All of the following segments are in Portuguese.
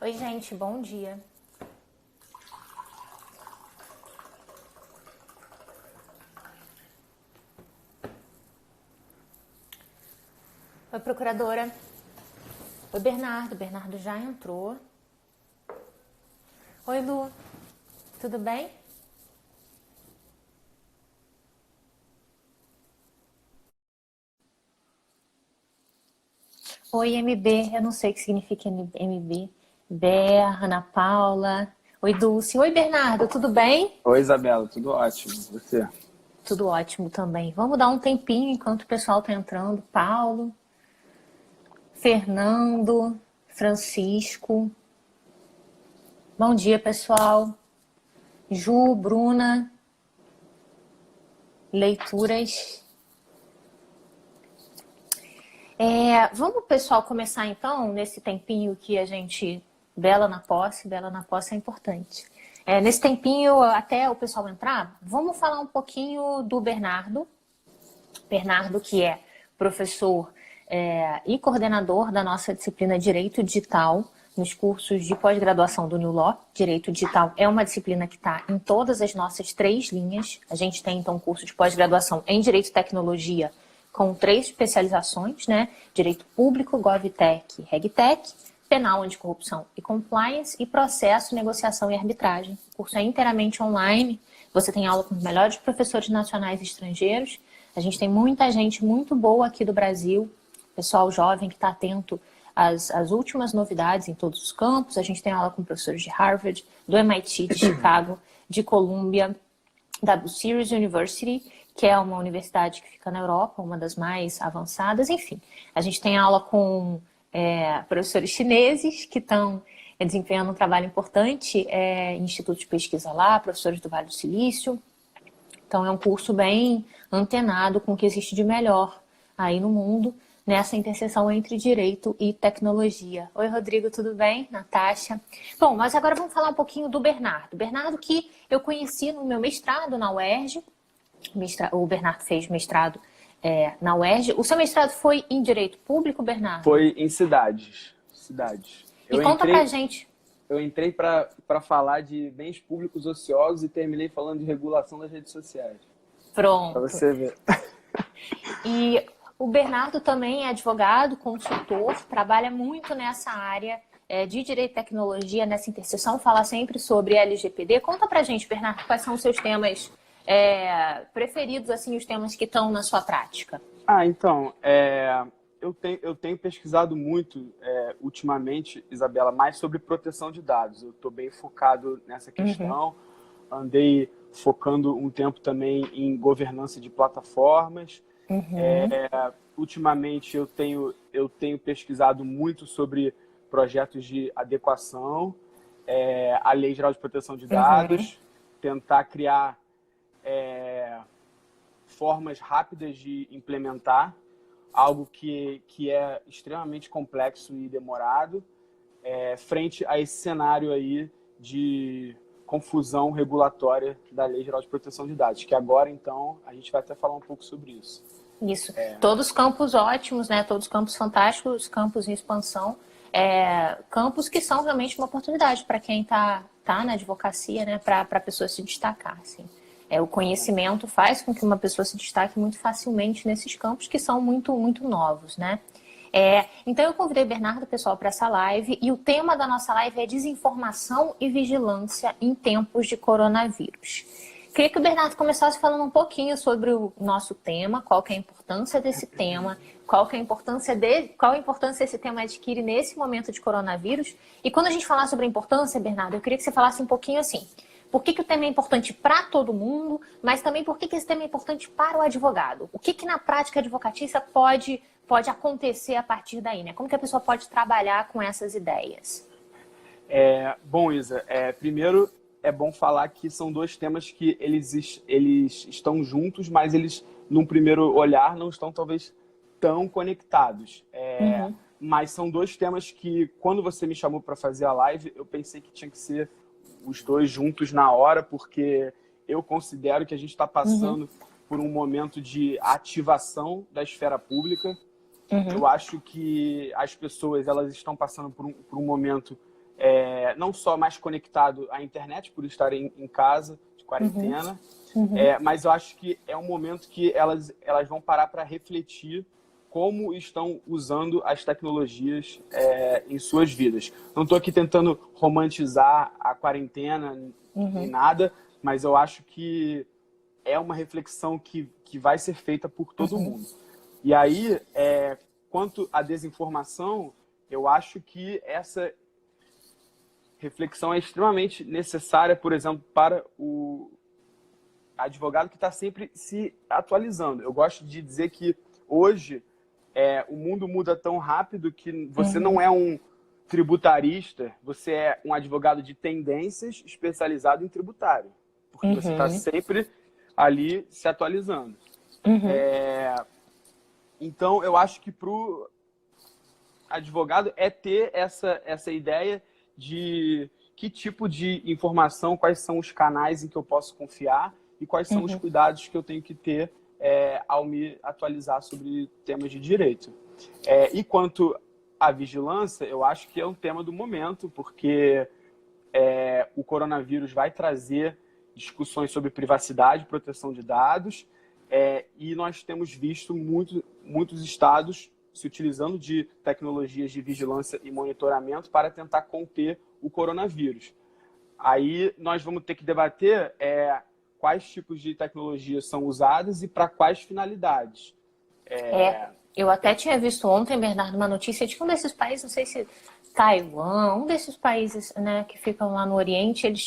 Oi, gente, bom dia. Oi, procuradora. Oi, Bernardo. Bernardo já entrou. Oi, Lu. Tudo bem? Oi, MB. Eu não sei o que significa MB. Ber, Ana Paula. Oi, Dulce. Oi, Bernardo. Tudo bem? Oi, Isabela, tudo ótimo. E você? Tudo ótimo também. Vamos dar um tempinho enquanto o pessoal tá entrando. Paulo, Fernando, Francisco. Bom dia, pessoal. Ju, Bruna. Leituras. Vamos, pessoal, começar então, nesse tempinho que a gente... Bela na posse é importante. Nesse tempinho, até o pessoal entrar, vamos falar um pouquinho do Bernardo. Bernardo, que é professor e coordenador da nossa disciplina Direito Digital, nos cursos de pós-graduação do New Law. Direito Digital é uma disciplina que está em todas as nossas 3 linhas. A gente tem, então, um curso de pós-graduação em Direito e Tecnologia, com 3 especializações, né? Direito Público, GovTech, RegTech, Penal, Anticorrupção e Compliance, e Processo, Negociação e Arbitragem. O curso é inteiramente online, você tem aula com os melhores professores nacionais e estrangeiros. A gente tem muita gente muito boa aqui do Brasil, pessoal jovem que está atento às últimas novidades em todos os campos. A gente tem aula com professores de Harvard, do MIT, de Chicago, de Columbia, da Bucyrus University, que é uma universidade que fica na Europa, uma das mais avançadas. Enfim, a gente tem aula com professores chineses que estão desempenhando um trabalho importante em institutos de pesquisa lá, professores do Vale do Silício. Então é um curso bem antenado com o que existe de melhor aí no mundo, nessa interseção entre direito e tecnologia. Oi, Rodrigo, tudo bem? Natasha. Bom, mas agora vamos falar um pouquinho do Bernardo. Bernardo que eu conheci no meu mestrado na UERJ. O Bernardo fez mestrado na UERJ. O seu mestrado foi em Direito Público, Bernardo? Foi em cidades. E conta pra gente. Eu entrei para falar de bens públicos ociosos e terminei falando de regulação das redes sociais. Pronto. Para você ver. E o Bernardo também é advogado, consultor, trabalha muito nessa área de Direito e Tecnologia, nessa interseção, fala sempre sobre LGPD. Conta pra gente, Bernardo, quais são os seus temas preferidos, assim, os temas que estão na sua prática. Então, eu tenho pesquisado muito ultimamente, Isabela, mais sobre proteção de dados. Eu estou bem focado nessa questão. Andei focando um tempo também em governança de plataformas. Ultimamente eu tenho pesquisado muito sobre projetos de adequação à Lei Geral de Proteção de Dados, tentar criar formas rápidas de implementar algo que é extremamente complexo e demorado, frente a esse cenário aí de confusão regulatória da Lei Geral de Proteção de Dados, que agora, então, a gente vai até falar um pouco sobre isso. Isso. Todos campos ótimos, né? Todos campos fantásticos, campos em expansão, campos que são realmente uma oportunidade para quem tá na advocacia, né? Para a pessoa se destacar, assim. O conhecimento faz com que uma pessoa se destaque muito facilmente nesses campos que são muito, muito novos, né? Então eu convidei o Bernardo, pessoal, para essa live, e o tema da nossa live é desinformação e vigilância em tempos de coronavírus. Queria que o Bernardo começasse falando um pouquinho sobre o nosso tema, qual que é a importância desse tema, qual a importância esse tema adquire nesse momento de coronavírus. E quando a gente falar sobre a importância, Bernardo, eu queria que você falasse um pouquinho assim, por que o tema é importante para todo mundo, mas também por que esse tema é importante para o advogado? O que na prática advocatícia pode acontecer a partir daí, né? Como que a pessoa pode trabalhar com essas ideias? Bom, Isa, primeiro é bom falar que são 2 temas que eles estão juntos, mas eles, num primeiro olhar, não estão talvez tão conectados. Mas são 2 temas que, quando você me chamou para fazer a live, eu pensei que tinha que ser os 2 juntos na hora, porque eu considero que a gente está passando por um momento de ativação da esfera pública. Eu acho que as pessoas elas estão passando por um momento não só mais conectado à internet, por estar em casa, de quarentena, mas eu acho que é um momento que elas vão parar para refletir como estão usando as tecnologias em suas vidas. Não estou aqui tentando romantizar a quarentena nem nada, mas eu acho que é uma reflexão que vai ser feita por todo mundo. E aí, quanto à desinformação, eu acho que essa reflexão é extremamente necessária, por exemplo, para o advogado que está sempre se atualizando. Eu gosto de dizer que hoje o mundo muda tão rápido que você não é um tributarista, você é um advogado de tendências especializado em tributário, porque você está sempre ali se atualizando. Então, eu acho que para o advogado ter essa ideia de que tipo de informação, quais são os canais em que eu posso confiar e quais são os cuidados que eu tenho que ter ao me atualizar sobre temas de direito. E quanto à vigilância, eu acho que é um tema do momento, porque o coronavírus vai trazer discussões sobre privacidade e proteção de dados, e nós temos visto muitos estados se utilizando de tecnologias de vigilância e monitoramento para tentar conter o coronavírus. Aí nós vamos ter que debater quais tipos de tecnologias são usadas e para quais finalidades. Eu até tinha visto ontem, Bernardo, uma notícia de que um desses países, não sei se Taiwan, um desses países, né, que ficam lá no Oriente, eles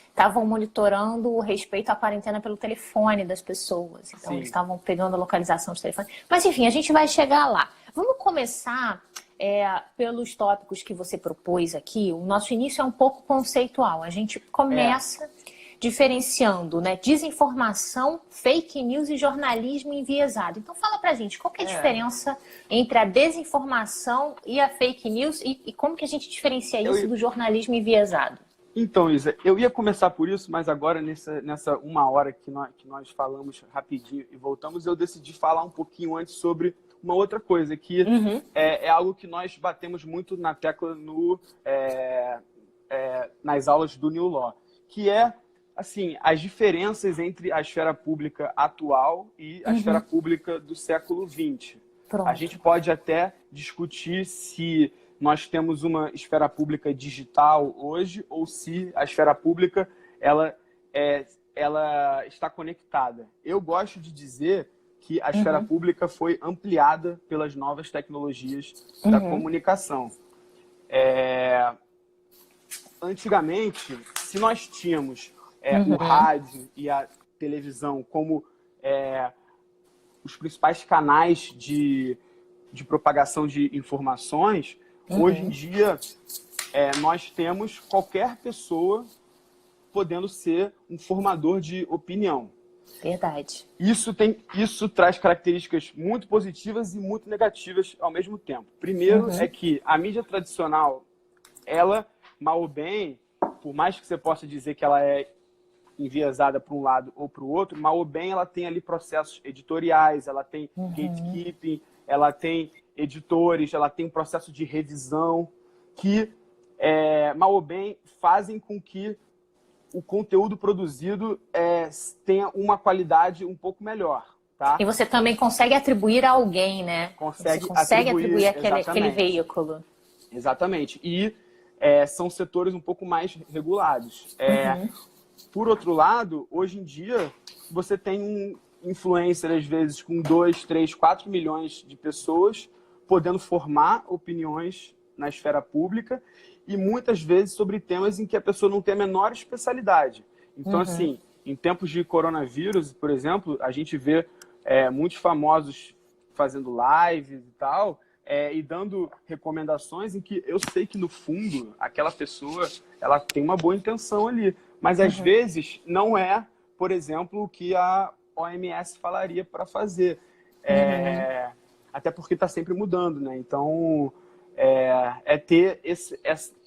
estavam monitorando o respeito à quarentena pelo telefone das pessoas. Então, eles estavam pegando a localização dos telefones. Mas, enfim, a gente vai chegar lá. Vamos começar pelos tópicos que você propôs aqui. O nosso início é um pouco conceitual. A gente começa diferenciando, né, desinformação, fake news e jornalismo enviesado. Então, fala pra gente, qual que é a diferença entre a desinformação e a fake news e como que a gente diferencia isso do jornalismo enviesado? Então, Isa, eu ia começar por isso, mas agora nessa uma hora que nós falamos rapidinho e voltamos, eu decidi falar um pouquinho antes sobre uma outra coisa, que é algo que nós batemos muito na tecla nas aulas do New Law, que assim, as diferenças entre a esfera pública atual e a esfera pública do século XX. Pronto. A gente pode até discutir se nós temos uma esfera pública digital hoje ou se a esfera pública ela está conectada. Eu gosto de dizer que a esfera pública foi ampliada pelas novas tecnologias da comunicação. Antigamente, se nós tínhamos o rádio e a televisão como os principais canais de propagação de informações, hoje em dia nós temos qualquer pessoa podendo ser um formador de opinião. Verdade. Isso traz características muito positivas e muito negativas ao mesmo tempo. Primeiro é que a mídia tradicional, ela, mal ou bem, por mais que você possa dizer que ela é enviesada para um lado ou para o outro, mal ou bem ela tem ali processos editoriais, ela tem gatekeeping, ela tem editores, ela tem um processo de revisão que, mal ou bem, fazem com que o conteúdo produzido tenha uma qualidade um pouco melhor. Tá? E você também consegue atribuir a alguém, né? Você consegue atribuir aquele veículo. Exatamente. E são setores um pouco mais regulados. Por outro lado, hoje em dia, você tem um influencer, às vezes, com 2, 3, 4 milhões de pessoas podendo formar opiniões na esfera pública e muitas vezes sobre temas em que a pessoa não tem a menor especialidade. Então, assim, em tempos de coronavírus, por exemplo, a gente vê muitos famosos fazendo lives e tal, e dando recomendações em que eu sei que, no fundo, aquela pessoa ela tem uma boa intenção ali. Mas, às vezes, não é, por exemplo, o que a OMS falaria para fazer. Até porque está sempre mudando, né? Então, ter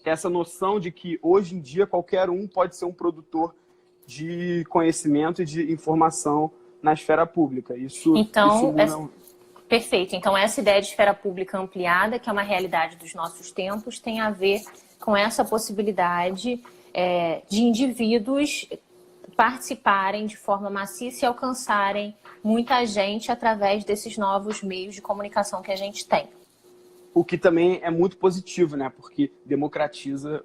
essa noção de que, hoje em dia, qualquer um pode ser um produtor de conhecimento e de informação na esfera pública. Perfeito. Então, essa ideia de esfera pública ampliada, que é uma realidade dos nossos tempos, tem a ver com essa possibilidade de indivíduos participarem de forma maciça e alcançarem muita gente através desses novos meios de comunicação que a gente tem. O que também é muito positivo, né? Porque democratiza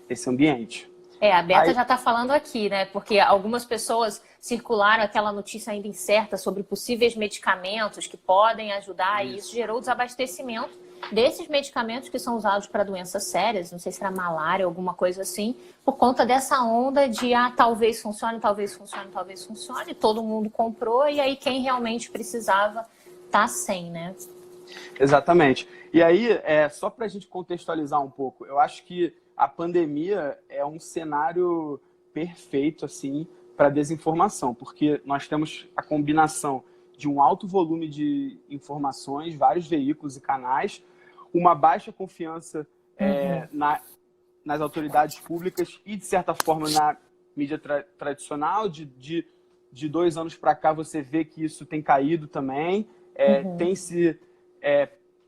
esse ambiente. A Beta já está falando aqui, né? Porque algumas pessoas circularam aquela notícia ainda incerta sobre possíveis medicamentos que podem ajudar, e isso gerou desabastecimento desses medicamentos que são usados para doenças sérias, não sei se era malária ou alguma coisa assim, por conta dessa onda de talvez funcione, talvez funcione, talvez funcione, todo mundo comprou e aí quem realmente precisava tá sem, né? Exatamente. E aí, só para a gente contextualizar um pouco, eu acho que a pandemia é um cenário perfeito assim para desinformação, porque nós temos a combinação de um alto volume de informações, vários veículos e canais, uma baixa confiança nas autoridades públicas e, de certa forma, na mídia tradicional. De 2 anos para cá, você vê que isso tem caído também, tem se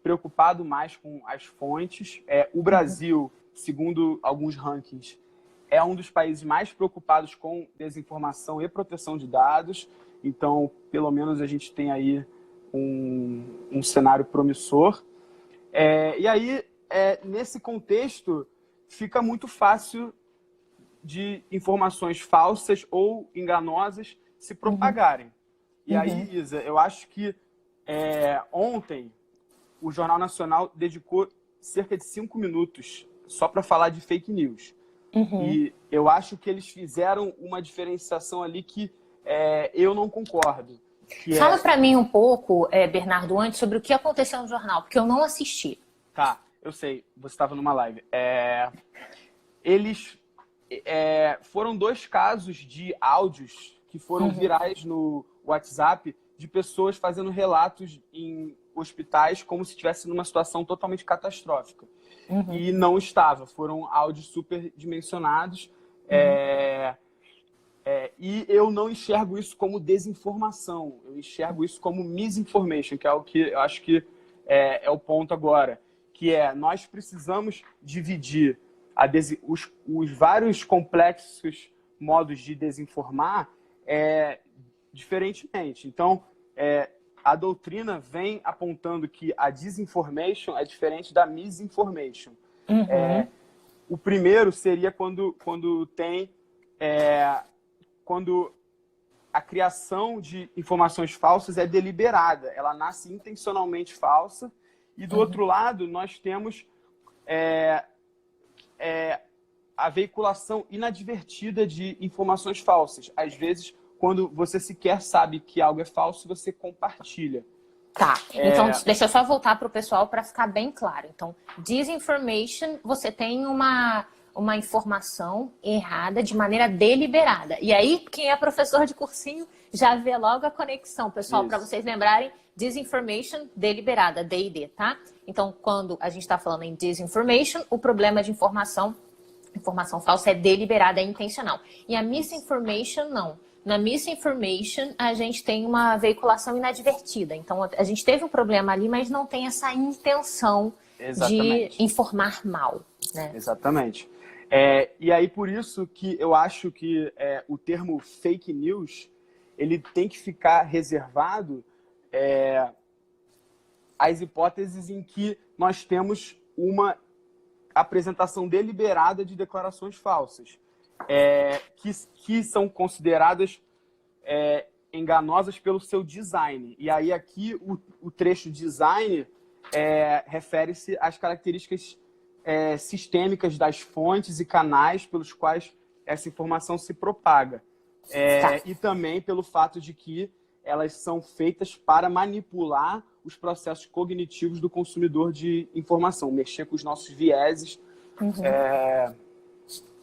preocupado mais com as fontes. O Brasil, segundo alguns rankings, é um dos países mais preocupados com desinformação e proteção de dados. Então, pelo menos a gente tem aí um cenário promissor. E aí, nesse contexto, fica muito fácil de informações falsas ou enganosas se propagarem. E aí, Isa, eu acho que ontem o Jornal Nacional dedicou cerca de 5 minutos só para falar de fake news. E eu acho que eles fizeram uma diferenciação ali que eu não concordo. Fala para mim um pouco, Bernardo, antes sobre o que aconteceu no jornal, porque eu não assisti. Tá, eu sei, você estava numa live. Foram 2 casos de áudios que foram virais no WhatsApp de pessoas fazendo relatos em hospitais como se estivesse numa situação totalmente catastrófica. E não estava, foram áudios superdimensionados. E eu não enxergo isso como desinformação, eu enxergo isso como misinformation, que é o que eu acho que é o ponto agora, que nós precisamos dividir os vários complexos modos de desinformar diferentemente. Então, a doutrina vem apontando que a disinformation é diferente da misinformation. O primeiro seria quando tem... quando a criação de informações falsas é deliberada, ela nasce intencionalmente falsa, e do outro lado nós temos a veiculação inadvertida de informações falsas. Às vezes, quando você sequer sabe que algo é falso, você compartilha. Tá, então deixa eu só voltar para o pessoal para ficar bem claro. Então, disinformation, você tem uma informação errada de maneira deliberada. E aí, quem é professor de cursinho já vê logo a conexão, pessoal, para vocês lembrarem, disinformation deliberada, D&D, tá? Então, quando a gente está falando em disinformation, o problema de informação falsa é deliberada, é intencional. E a misinformation, não. Na misinformation, a gente tem uma veiculação inadvertida. Então, a gente teve um problema ali, mas não tem essa intenção de informar mal, né? Exatamente. E aí, por isso que eu acho que o termo fake news, ele tem que ficar reservado às hipóteses em que nós temos uma apresentação deliberada de declarações falsas, que são consideradas enganosas pelo seu design. E aí aqui o trecho design refere-se às características sistêmicas das fontes e canais pelos quais essa informação se propaga. E também pelo fato de que elas são feitas para manipular os processos cognitivos do consumidor de informação, mexer com os nossos vieses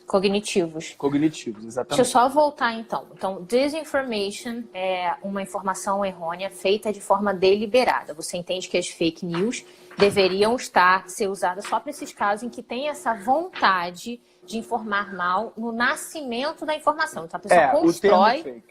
cognitivos. Cognitivos, exatamente. Deixa eu só voltar então. Então, disinformation é uma informação errônea feita de forma deliberada. Você entende que as fake news deveriam ser usadas só para esses casos em que tem essa vontade de informar mal no nascimento da informação. Então, a pessoa constrói...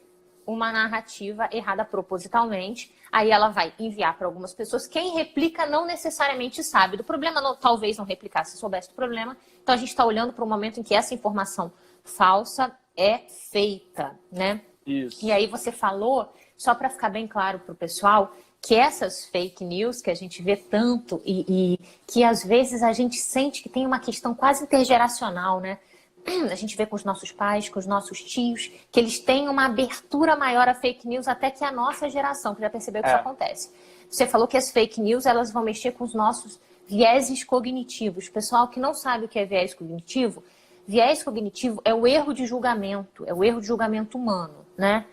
uma narrativa errada propositalmente, aí ela vai enviar para algumas pessoas. Quem replica não necessariamente sabe do problema, não, talvez não replicasse se soubesse do problema. Então a gente está olhando para um momento em que essa informação falsa é feita, né? Isso. E aí você falou, só para ficar bem claro para o pessoal, que essas fake news que a gente vê tanto e que às vezes a gente sente que tem uma questão quase intergeracional, né? A gente vê com os nossos pais, com os nossos tios, que eles têm uma abertura maior a fake news até que a nossa geração, que já percebeu que isso acontece. Você falou que as fake news elas vão mexer com os nossos vieses cognitivos. Pessoal que não sabe o que é viés cognitivo é o erro de julgamento, é o erro de julgamento humano, né?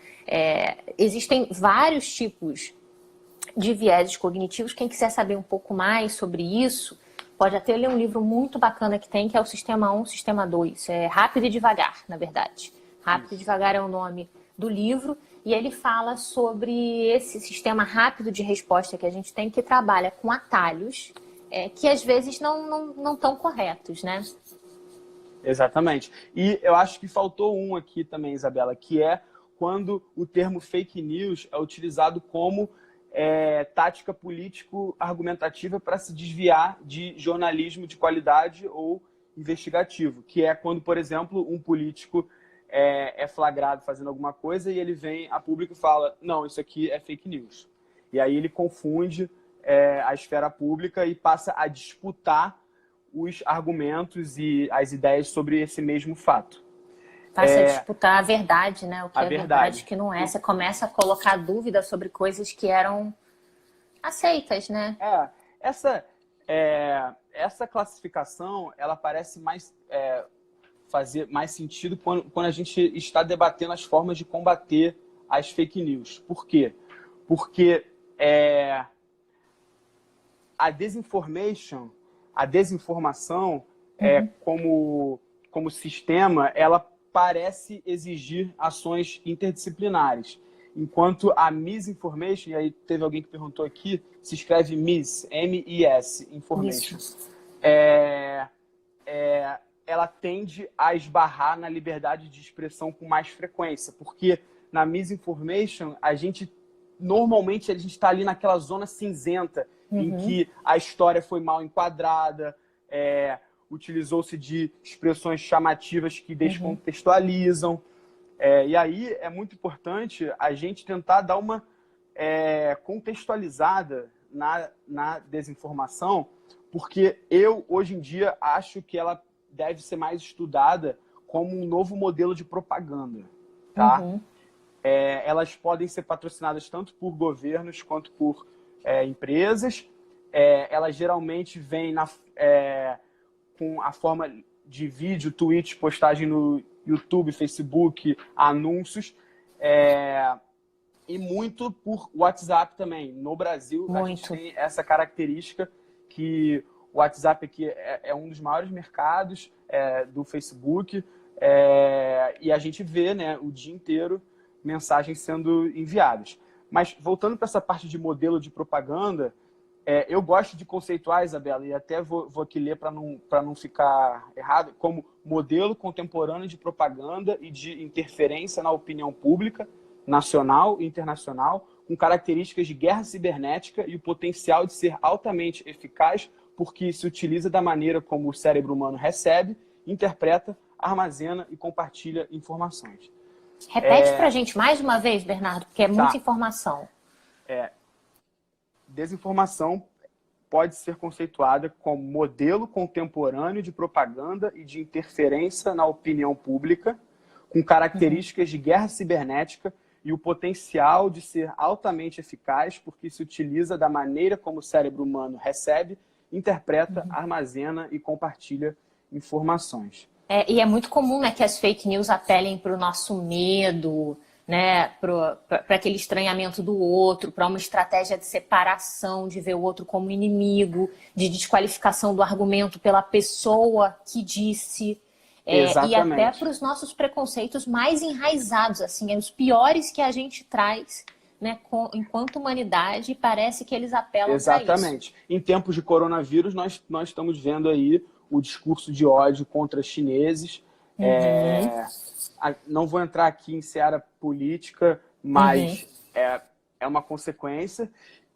Existem vários tipos de vieses cognitivos. Quem quiser saber um pouco mais sobre isso, pode até ler um livro muito bacana que tem, que é o Sistema 1, Sistema 2. É Rápido e Devagar, na verdade. Rápido e Devagar é o nome do livro. E ele fala sobre esse sistema rápido de resposta que a gente tem, que trabalha com atalhos que às vezes não estão corretos, né? Exatamente. E eu acho que faltou um aqui também, Isabela, que é quando o termo fake news é utilizado como tática político-argumentativa para se desviar de jornalismo de qualidade ou investigativo, que é quando, por exemplo, um político é flagrado fazendo alguma coisa e ele vem a público e fala, não, isso aqui é fake news. E aí ele confunde a esfera pública e passa a disputar os argumentos e as ideias sobre esse mesmo fato. Passa a disputar a verdade, né? O que é verdade, o que não é. E Você começa a colocar dúvidas sobre coisas que eram aceitas, né? Essa classificação, ela parece mais fazer mais sentido quando a gente está debatendo as formas de combater as fake news. Por quê? Porque a desinformação, como sistema, ela parece exigir ações interdisciplinares. Enquanto a misinformation, e aí teve alguém que perguntou aqui, se escreve mis, M-I-S, information. Ela tende a esbarrar na liberdade de expressão com mais frequência, porque na misinformation, normalmente a gente está ali naquela zona cinzenta, em que a história foi mal enquadrada, utilizou-se de expressões chamativas que descontextualizam. E aí é muito importante a gente tentar dar uma contextualizada na desinformação, porque eu, hoje em dia, acho que ela deve ser mais estudada como um novo modelo de propaganda. Tá? Elas podem ser patrocinadas tanto por governos quanto por empresas. Elas geralmente vêm com a forma de vídeo, tweet, postagem no YouTube, Facebook, anúncios, e muito por WhatsApp também. No Brasil, a gente tem essa característica que o WhatsApp aqui é um dos maiores mercados do Facebook, e a gente vê, né, o dia inteiro mensagens sendo enviadas. Mas voltando para essa parte de modelo de propaganda, eu gosto de conceituar, Isabela, e até vou aqui ler para não ficar errado, como modelo contemporâneo de propaganda e de interferência na opinião pública, nacional e internacional, com características de guerra cibernética e o potencial de ser altamente eficaz, porque se utiliza da maneira como o cérebro humano recebe, interpreta, armazena e compartilha informações. Repete para a gente mais uma vez, Bernardo, porque é muita informação. Desinformação pode ser conceituada como modelo contemporâneo de propaganda e de interferência na opinião pública, com características de guerra cibernética e o potencial de ser altamente eficaz porque se utiliza da maneira como o cérebro humano recebe, interpreta, armazena e compartilha informações. E é muito comum, né, que as fake news apelem para o nosso medo, né, para aquele estranhamento do outro, para uma estratégia de separação, de ver o outro como inimigo, de desqualificação do argumento pela pessoa que disse. E até para os nossos preconceitos mais enraizados, assim, os piores que a gente traz, né, enquanto humanidade, parece que eles apelam para isso. Exatamente. Em tempos de coronavírus, nós estamos vendo aí o discurso de ódio contra chineses. Não vou entrar aqui em seara política, mas é uma consequência.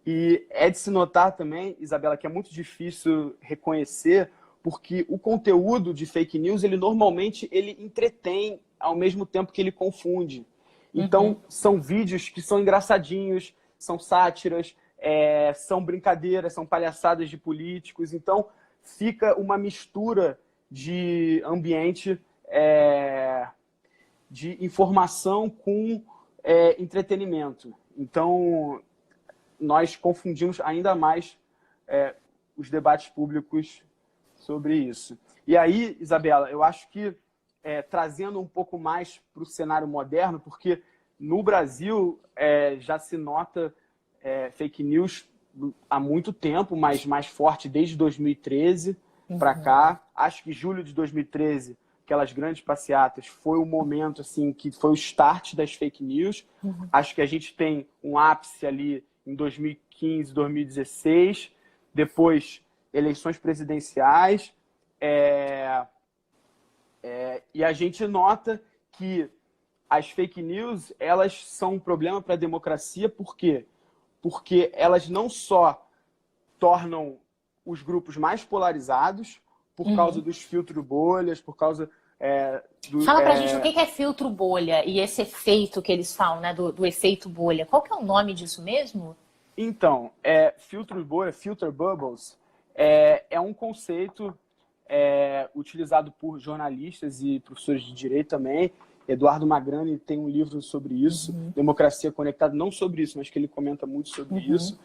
E é de se notar também, Isabela, que é muito difícil reconhecer, porque o conteúdo de fake news, ele normalmente ele entretém ao mesmo tempo que ele confunde. Então, são vídeos que são engraçadinhos, são sátiras, são brincadeiras, são palhaçadas de políticos. Então, fica uma mistura de ambiente de informação com entretenimento. Então, nós confundimos ainda mais os debates públicos sobre isso. E aí, Isabela, eu acho que trazendo um pouco mais para o cenário moderno, porque no Brasil já se nota fake news há muito tempo, mas mais forte desde 2013 para cá. Acho que julho de 2013, aquelas grandes passeatas, foi o momento assim que foi o start das fake news. Acho que a gente tem um ápice ali em 2015, 2016, depois eleições presidenciais, e a gente nota que as fake news, elas são um problema para a democracia. Por quê? Porque elas não só tornam os grupos mais polarizados por causa dos filtros bolhas, por causa Fala pra gente o que é filtro bolha e esse efeito que eles falam, né, do efeito bolha. Qual que é o nome disso mesmo? Então, filtro bolha, filter bubbles, é um conceito utilizado por jornalistas e professores de direito também. Eduardo Magrani tem um livro sobre isso, Democracia Conectada, não sobre isso, mas que ele comenta muito sobre isso,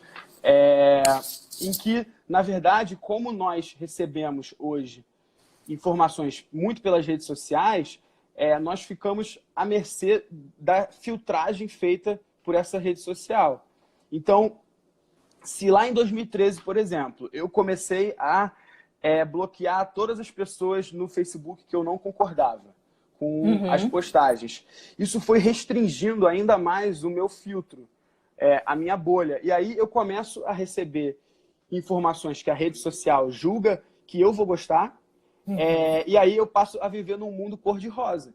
em que, na verdade, como nós recebemos hoje informações muito pelas redes sociais, nós ficamos à mercê da filtragem feita por essa rede social. Então, se lá em 2013, por exemplo, eu comecei a bloquear todas as pessoas no Facebook que eu não concordava com as postagens, isso foi restringindo ainda mais o meu filtro, a minha bolha. E aí eu começo a receber informações que a rede social julga que eu vou gostar, e aí eu passo a viver num mundo cor-de-rosa.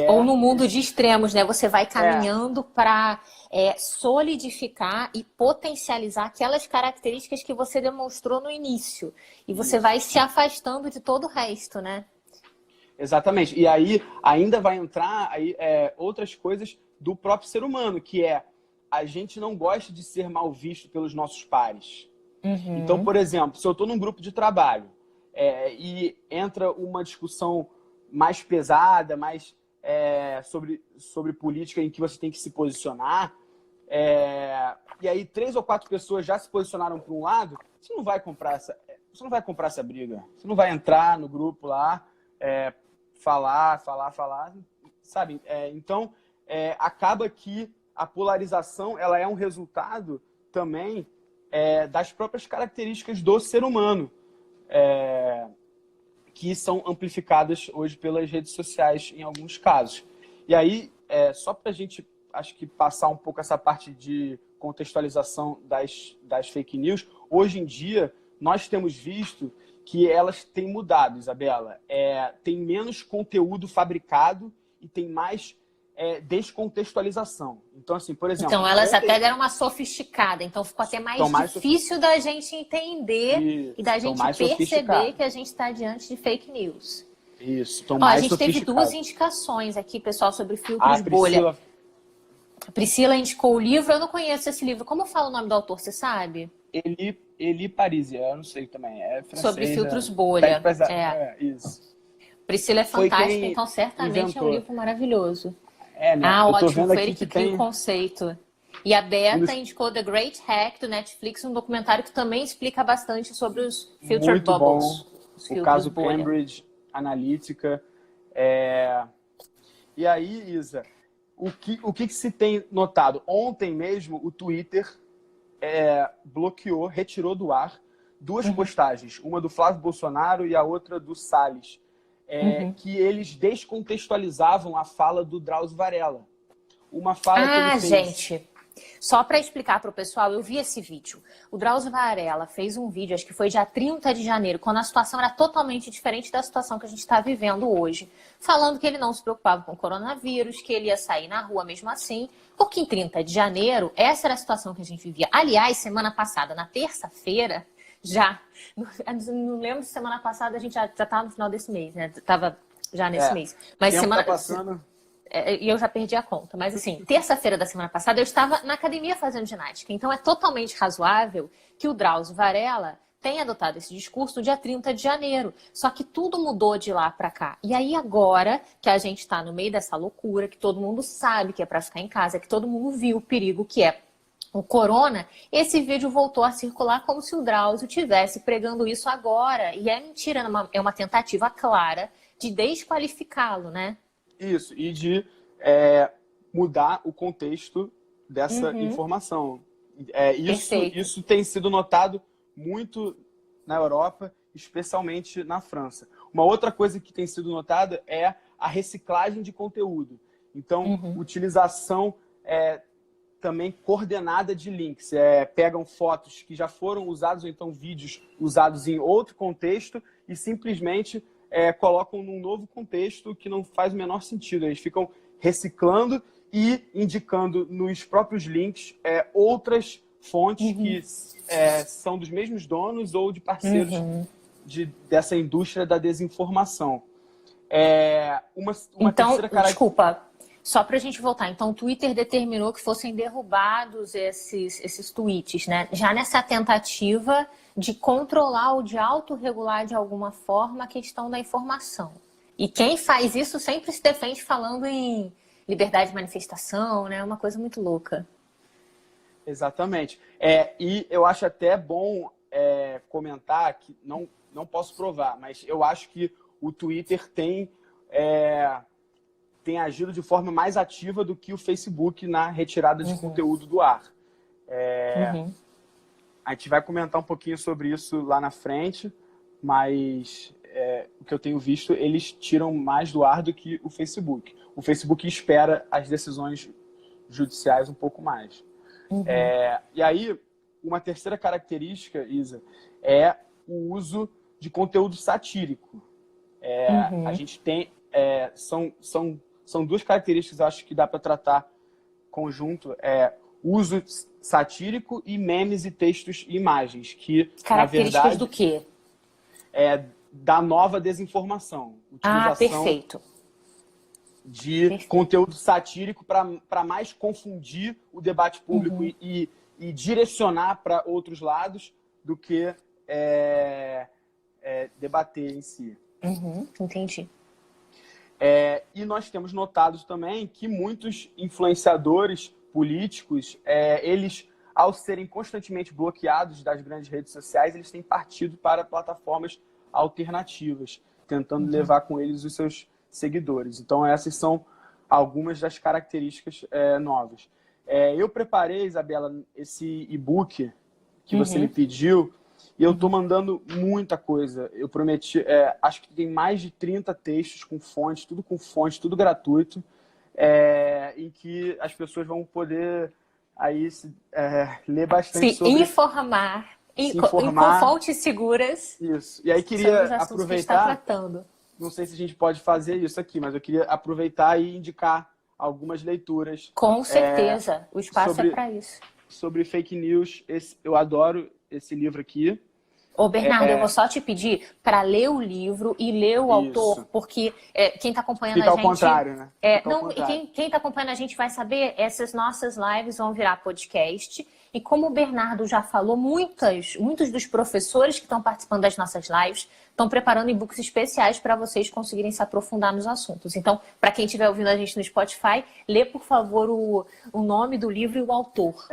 Ou no mundo de extremos, né? Você vai caminhando para solidificar e potencializar aquelas características que você demonstrou no início. E você vai se afastando de todo o resto, né? Exatamente. E aí ainda vai entrar outras coisas do próprio ser humano, que a gente não gosta de ser mal visto pelos nossos pares. Então, por exemplo, se eu estou num grupo de trabalho e entra uma discussão mais pesada, mais sobre política em que você tem que se posicionar, e aí 3 ou 4 pessoas já se posicionaram para um lado, você não vai comprar essa briga. Você não vai entrar no grupo lá, falar, sabe? Então, acaba que a polarização ela é um resultado também das próprias características do ser humano, que são amplificadas hoje pelas redes sociais em alguns casos. E aí, só para a gente, acho que passar um pouco essa parte de contextualização das fake news, hoje em dia nós temos visto que elas têm mudado, Isabela. Tem menos conteúdo fabricado e tem mais descontextualização. Então, assim, por exemplo... Então, elas até deram uma sofisticada. Então, ficou até mais difícil da gente entender e da gente perceber que a gente está diante de fake news. Isso, estão mais sofisticadas. A gente teve 2 indicações aqui, pessoal, sobre filtros bolha. A Priscila indicou o livro. Eu não conheço esse livro. Como fala o nome do autor, você sabe? Eli Parisi, eu não sei também. É francês, sobre filtros bolha. Isso. Priscila é fantástica, então certamente é um livro maravilhoso. Né? Ótimo, foi ele que cria o conceito. E a Beta indicou The Great Hack do Netflix, um documentário que também explica bastante sobre os filter bubbles. O caso Cambridge Analytica. E aí, Isa, o que se tem notado? Ontem mesmo, o Twitter bloqueou, retirou do ar 2 postagens, uma do Flávio Bolsonaro e a outra do Salles, que eles descontextualizavam a fala do Drauzio Varela. Uma fala que ele fez... gente, Só para explicar para o pessoal, eu vi esse vídeo. O Drauzio Varela fez um vídeo, acho que foi dia 30 de janeiro, quando a situação era totalmente diferente da situação que a gente está vivendo hoje. Falando que ele não se preocupava com o coronavírus, que ele ia sair na rua mesmo assim. Porque em 30 de janeiro, essa era a situação que a gente vivia. Aliás, semana passada, na terça-feira, não lembro se semana passada a gente já estava no final desse mês, né? Estava já nesse mês. Mas semana passando... E eu já perdi a conta. Mas assim, terça-feira da semana passada eu estava na academia fazendo ginástica. Então é totalmente razoável que o Drauzio Varela tenha adotado esse discurso no dia 30 de janeiro. Só que tudo mudou de lá para cá. E aí agora que a gente está no meio dessa loucura, que todo mundo sabe que é para ficar em casa, que todo mundo viu o perigo que é o corona, esse vídeo voltou a circular como se o Drauzio estivesse pregando isso agora. E é mentira, é uma tentativa clara de desqualificá-lo, né? Isso, e de mudar o contexto dessa informação. Isso tem sido notado muito na Europa, especialmente na França. Uma outra coisa que tem sido notada é a reciclagem de conteúdo. Então, utilização também coordenada de links. Pegam fotos que já foram usadas, ou então vídeos usados em outro contexto, e simplesmente colocam num novo contexto que não faz o menor sentido. Eles ficam reciclando e indicando nos próprios links outras fontes que são dos mesmos donos ou de parceiros dessa indústria da desinformação. Então, desculpa, só para a gente voltar. Então, o Twitter determinou que fossem derrubados esses tweets, né? Já nessa tentativa de controlar ou de autorregular de alguma forma a questão da informação. E quem faz isso sempre se defende falando em liberdade de manifestação, né? Uma coisa muito louca. Exatamente. E eu acho até bom comentar que não posso provar, mas eu acho que o Twitter tem agido de forma mais ativa do que o Facebook na retirada de conteúdo do ar. A gente vai comentar um pouquinho sobre isso lá na frente, mas o que eu tenho visto, eles tiram mais do ar do que o Facebook. O Facebook espera as decisões judiciais um pouco mais. E aí, uma terceira característica, Isa, é o uso de conteúdo satírico. A gente tem... São duas características, acho que dá para tratar conjunto. Uso satírico e memes e textos e imagens. Que, características na verdade, do quê? Da nova desinformação. Perfeito. De conteúdo satírico para mais confundir o debate público e direcionar para outros lados do que debater em si. Entendi. E nós temos notado também que muitos influenciadores políticos, eles, ao serem constantemente bloqueados das grandes redes sociais, eles têm partido para plataformas alternativas, tentando levar com eles os seus seguidores. Então, essas são algumas das características novas. Eu preparei, Isabela, esse e-book que você me pediu, e eu estou mandando muita coisa. Eu prometi, acho que tem mais de 30 textos com fonte, tudo gratuito, em que as pessoas vão poder aí ler bastante sobre... Se informar com fontes seguras. Isso. E aí queria aproveitar... Que está tratando. Não sei se a gente pode fazer isso aqui, mas eu queria aproveitar e indicar algumas leituras. Com certeza. O espaço é para isso. Sobre fake news. Eu adoro esse livro aqui. Ô, Bernardo, eu vou só te pedir para ler o livro e ler o autor, porque quem está acompanhando Fica a gente... ao contrário, né? Quem está acompanhando a gente vai saber, essas nossas lives vão virar podcast. E como o Bernardo já falou, muitos dos professores que estão participando das nossas lives estão preparando e-books especiais para vocês conseguirem se aprofundar nos assuntos. Então, para quem estiver ouvindo a gente no Spotify, lê, por favor, o nome do livro e o autor.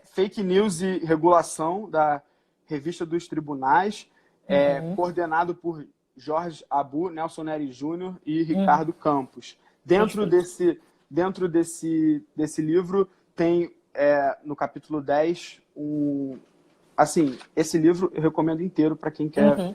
Fake News e Regulação, da Revista dos Tribunais, coordenado por Jorge Abu, Nelson Neri Júnior e Ricardo Campos. Dentro desse livro tem, no capítulo 10, esse livro eu recomendo inteiro para quem quer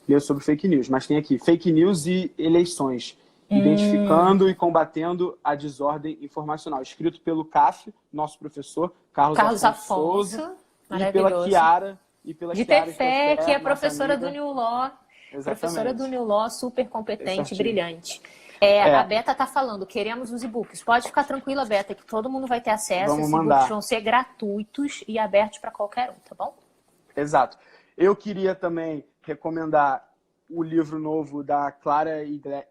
ler sobre fake news. Mas tem aqui, Fake News e Eleições. Identificando e combatendo a desordem informacional. Escrito pelo CAF, nosso professor, Carlos Afonso Souza, e pela Chiara. De ter fé, que é professora do New Law. Exatamente. Professora do New Law, super competente, brilhante. A Beta está falando, queremos os e-books. Pode ficar tranquila, Beta, que todo mundo vai ter acesso. Esses e-books vão ser gratuitos e abertos para qualquer um, tá bom? Exato. Eu queria também recomendar o livro novo da Clara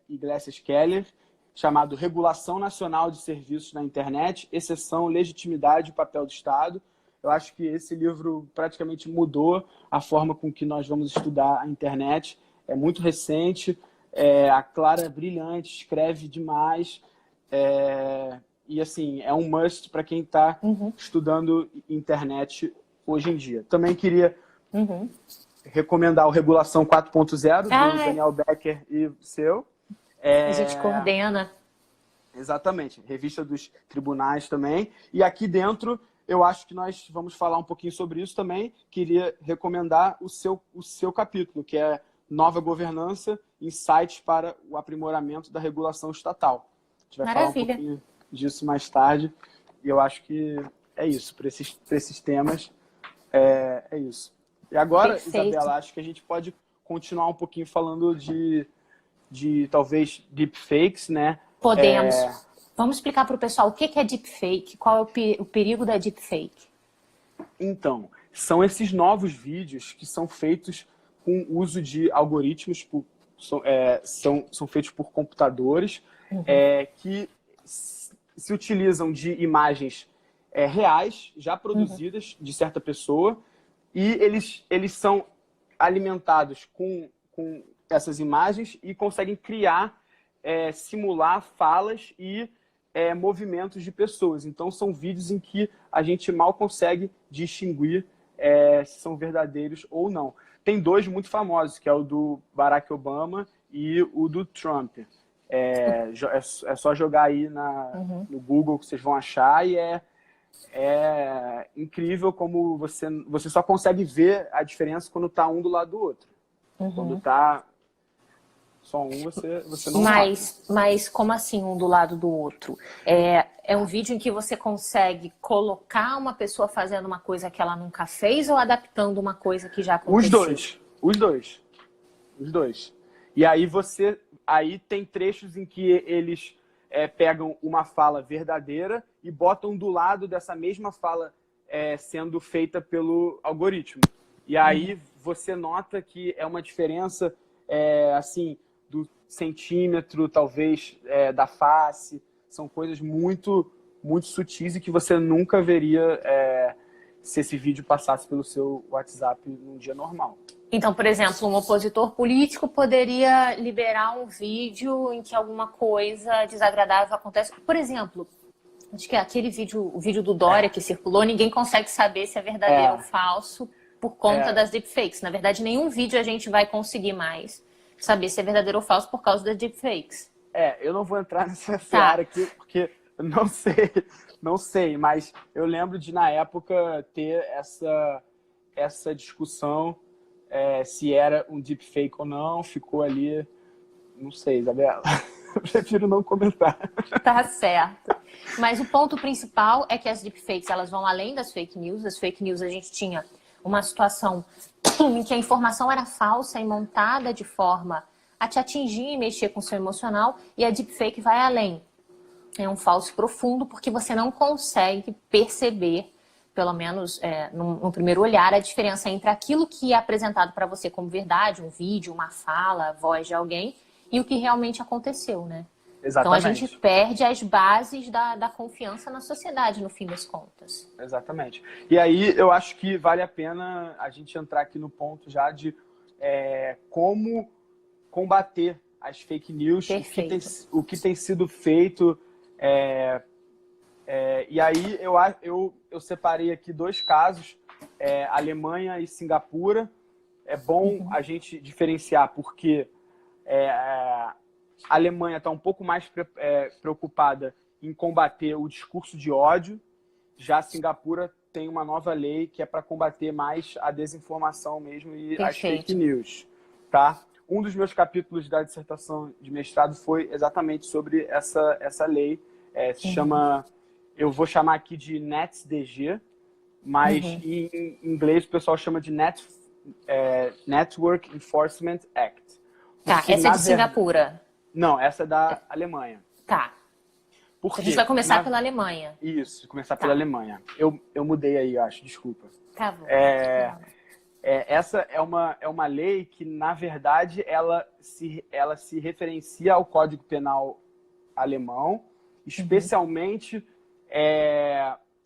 Iglesias Keller, chamado Regulação Nacional de Serviços na Internet, Exceção, Legitimidade e Papel do Estado. Eu acho que esse livro praticamente mudou a forma com que nós vamos estudar a internet. É muito recente, a Clara é brilhante, escreve demais. E, assim, é um must para quem está estudando internet hoje em dia. Também queria recomendar o Regulação 4.0 do Daniel Becker e seu. A gente coordena. Exatamente. Revista dos tribunais também. E aqui dentro, eu acho que nós vamos falar um pouquinho sobre isso também. Queria recomendar o seu capítulo, que é Nova Governança, Insights para o Aprimoramento da Regulação Estatal. A gente vai falar um pouquinho disso mais tarde. E eu acho que é isso. Para esses temas, é isso. E agora, Perfeito. Isabela, acho que a gente pode continuar um pouquinho falando de talvez deepfakes, né? Podemos. Vamos explicar para o pessoal o que é deepfake, qual é o perigo da deepfake. Então, são esses novos vídeos que são feitos com uso de algoritmos, são feitos por computadores, que se utilizam de imagens reais, já produzidas de certa pessoa, e eles são alimentados com essas imagens e conseguem criar, simular falas e movimentos de pessoas. Então, são vídeos em que a gente mal consegue distinguir se são verdadeiros ou não. Tem dois muito famosos, que é o do Barack Obama e o do Trump. É só jogar aí no Google que vocês vão achar, e é incrível como você só consegue ver a diferença quando está um do lado do outro. Quando está só um, você não Mas como assim um do lado do outro? É um vídeo em que você consegue colocar uma pessoa fazendo uma coisa que ela nunca fez ou adaptando uma coisa que já aconteceu? Os dois. E aí tem trechos em que eles pegam uma fala verdadeira e botam do lado dessa mesma fala sendo feita pelo algoritmo. E aí você nota que é uma diferença assim, do centímetro, talvez, da face. São coisas muito, muito sutis e que você nunca veria se esse vídeo passasse pelo seu WhatsApp num dia normal. Então, por exemplo, um opositor político poderia liberar um vídeo em que alguma coisa desagradável acontece. Por exemplo, acho que aquele vídeo, o vídeo do Dória que circulou, ninguém consegue saber se é verdadeiro ou falso por conta das deepfakes. Na verdade, nenhum vídeo a gente vai conseguir mais saber se é verdadeiro ou falso por causa das deepfakes. Eu não vou entrar nessa seara aqui, porque eu não sei, mas eu lembro de, na época, ter essa discussão se era um deepfake ou não, ficou ali, não sei, Isabela, eu prefiro não comentar. Tá certo. Mas o ponto principal é que as deepfakes, elas vão além das fake news. As fake news, a gente tinha uma situação em que a informação era falsa e montada de forma a te atingir e mexer com o seu emocional, e a deepfake vai além. É um falso profundo, porque você não consegue perceber, pelo menos no primeiro olhar, a diferença entre aquilo que é apresentado para você como verdade, um vídeo, uma fala, a voz de alguém, e o que realmente aconteceu, né? Exatamente. Então a gente perde as bases da confiança na sociedade, no fim das contas. Exatamente. E aí eu acho que vale a pena a gente entrar aqui no ponto já de como combater as fake news, o que tem sido feito. E aí eu separei aqui dois casos, Alemanha e Singapura. É bom a gente diferenciar, porque a Alemanha está um pouco mais preocupada em combater o discurso de ódio, já a Singapura tem uma nova lei que é para combater mais a desinformação mesmo e as fake news. Tá? um dos meus capítulos da dissertação de mestrado foi exatamente sobre essa lei. Se chama, eu vou chamar aqui de NetzDG, mas em inglês o pessoal chama de Network Enforcement Act. Tá, Porque, essa é de Singapura. Não, essa é da Alemanha. Tá. Porque, a gente vai começar pela Alemanha. Isso, começar pela Alemanha. Eu mudei aí, acho, desculpa. Tá bom. Essa é uma lei que, na verdade, ela se referencia ao Código Penal alemão, especialmente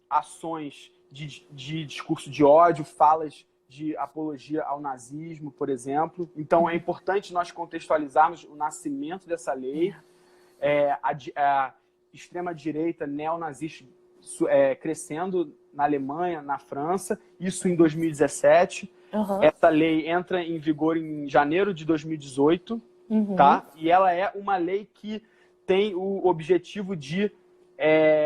ações de discurso de ódio, falas de apologia ao nazismo, por exemplo. Então, é importante nós contextualizarmos o nascimento dessa lei. A extrema-direita neonazista crescendo na Alemanha, na França, isso em 2017. Essa lei entra em vigor em janeiro de 2018, tá? E ela é uma lei que tem o objetivo de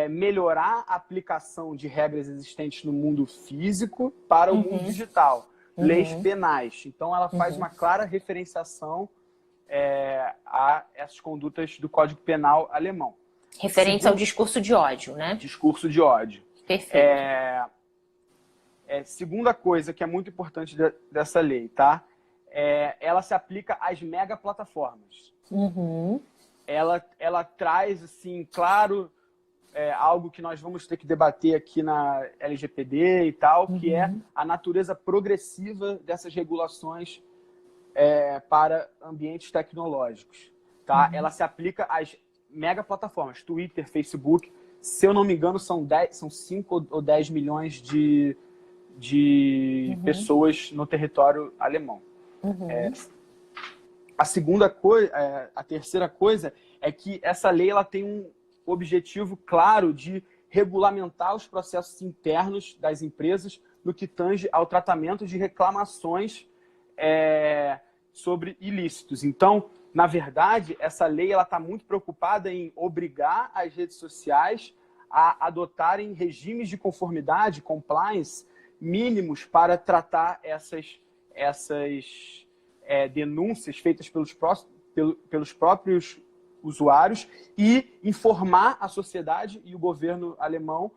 melhorar a aplicação de regras existentes no mundo físico para o mundo digital. Leis penais. Então, ela faz uma clara referenciação a essas condutas do Código Penal alemão. Referente ao discurso de ódio, né? Discurso de ódio. Perfeito. Segunda coisa que é muito importante dessa lei, tá? Ela se aplica às megaplataformas. Ela traz, assim, claro, algo que nós vamos ter que debater aqui na LGPD e tal, que é a natureza progressiva dessas regulações para ambientes tecnológicos, tá? Ela se aplica às megaplataformas, Twitter, Facebook. Se eu não me engano, são 5 ou 10 milhões de pessoas no território alemão. A terceira coisa é que essa lei ela tem um objetivo claro de regulamentar os processos internos das empresas no que tange ao tratamento de reclamações sobre ilícitos. Então, na verdade, essa lei está muito preocupada em obrigar as redes sociais a adotarem regimes de conformidade, compliance, mínimos para tratar essas denúncias feitas pelos próprios usuários e informar a sociedade e o governo alemão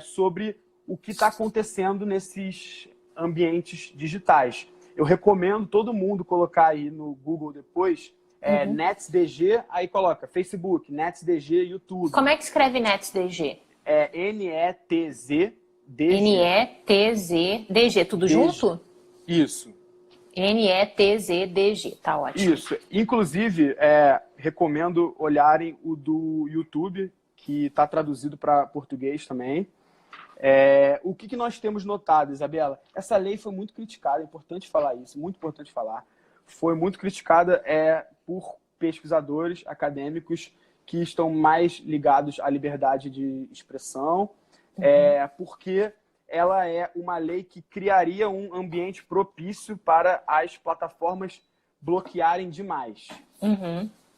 sobre o que está acontecendo nesses ambientes digitais. Eu recomendo todo mundo colocar aí no Google depois NetzDG, aí coloca Facebook, NetzDG, YouTube. Como é que escreve NetzDG? NETZDG. NETZDG, tudo junto? Isso. NETZDG, tá ótimo. Isso. Inclusive, recomendo olharem o do YouTube, que está traduzido para português também. O que nós temos notado, Isabela? Essa lei foi muito criticada, é importante falar isso, muito importante falar. Foi muito criticada por pesquisadores acadêmicos que estão mais ligados à liberdade de expressão, porque ela é uma lei que criaria um ambiente propício para as plataformas bloquearem demais.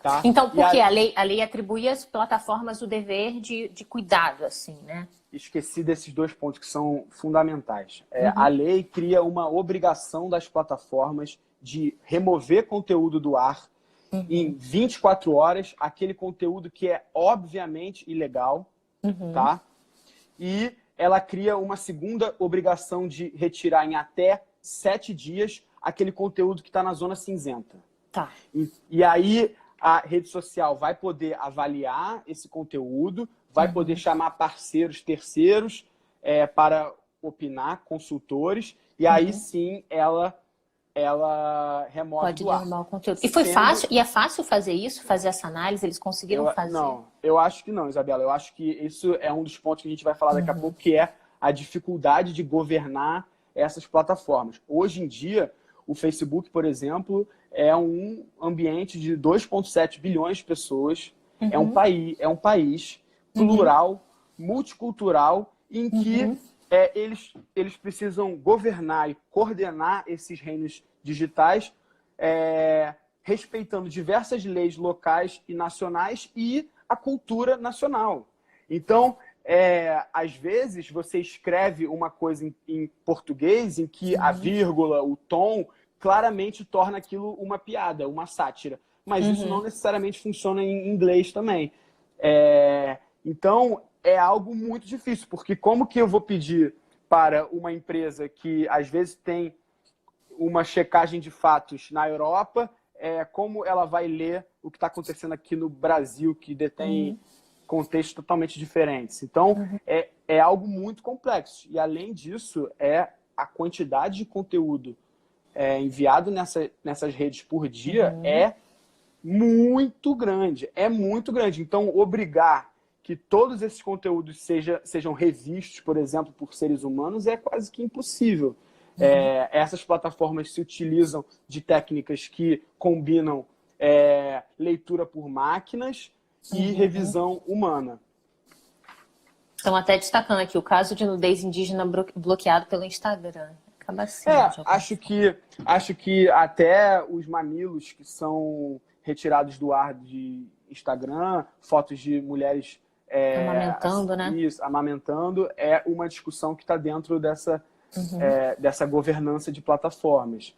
Tá? Então, por quê? A lei atribui às plataformas o dever de cuidado, assim, né? Esqueci desses dois pontos que são fundamentais. A lei cria uma obrigação das plataformas de remover conteúdo do ar em 24 horas, aquele conteúdo que é obviamente ilegal, tá? E ela cria uma segunda obrigação de retirar em até 7 dias aquele conteúdo que está na zona cinzenta. Tá. E aí a rede social vai poder avaliar esse conteúdo, vai poder chamar parceiros terceiros para opinar, consultores, e aí sim ela remove Pode do ar. derrubar o conteúdo. E foi fácil? E é fácil fazer isso? Fazer essa análise? Eles conseguiram fazer? Não, eu acho que não, Isabela. Eu acho que isso é um dos pontos que a gente vai falar daqui a pouco, que é a dificuldade de governar essas plataformas. Hoje em dia, o Facebook, por exemplo, é um ambiente de 2,7 bilhões de pessoas. É um país plural, multicultural, em que eles precisam governar e coordenar esses reinos digitais, respeitando diversas leis locais e nacionais e a cultura nacional. Então, às vezes, você escreve uma coisa em português em que a vírgula, o tom claramente torna aquilo uma piada, uma sátira. Mas isso não necessariamente funciona em inglês também. Então, é algo muito difícil, porque como que eu vou pedir para uma empresa que, às vezes, tem uma checagem de fatos na Europa, como ela vai ler o que está acontecendo aqui no Brasil, que detém contextos totalmente diferentes. Então, é algo muito complexo. E, além disso, a quantidade de conteúdo enviado nessas redes por dia é muito grande. É muito grande. Então, obrigar que todos esses conteúdos sejam revistos, por exemplo, por seres humanos, é quase que impossível. Essas plataformas se utilizam de técnicas que combinam leitura por máquinas e revisão humana. Estão até destacando aqui o caso de nudez indígena bloqueado pelo Instagram. Acaba assim. Acho que até os mamilos que são retirados do ar de Instagram, fotos de mulheres amamentando, né? Isso, amamentando, é uma discussão que está dentro dessa governança de plataformas.